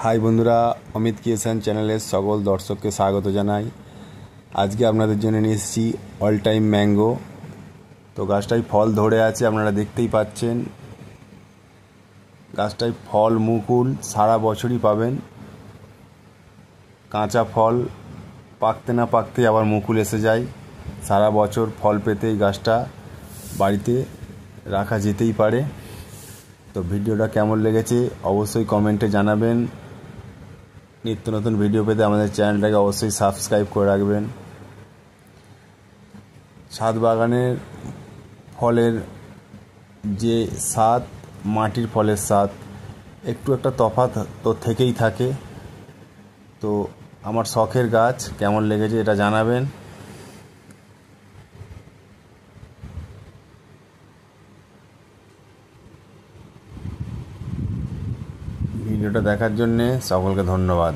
High বন্ধুরা, অমিত কিষান চ্যানেলের সকল দর্শককে স্বাগত জানাই। আজকে আপনাদের জন্য নিয়ে এসেছি অল টাইম ম্যাঙ্গো। তো গাছটায় ফল ধরে আছে, আপনারা দেখতেই পাচ্ছেন। গাছটায় ফল মুকুল সারা বছরই পাবেন। কাঁচা ফল পাকতে না পাকতে আবার মুকুল এসে যায়। সারা বছর ফল পেতে এই গাছটা বাড়িতে রাখা যেতেই পারে। তো ভিডিওটা কেমন লেগেছে অবশ্যই কমেন্টে জানাবেন। নিত্য নতুন ভিডিও পেতে আমাদের চ্যানেলটাকে অবশ্যই সাবস্ক্রাইব করে রাখবেন। ছাদ বাগানের ফলের যে স্বাদ, মাটির ফলের স্বাদ একটু একটা তফাৎ তো থেকেই থাকে। তো আমার শখের গাছ কেমন লেগেছে এটা জানাবেন। ভিডিওটা দেখার জন্যে সকলকে ধন্যবাদ।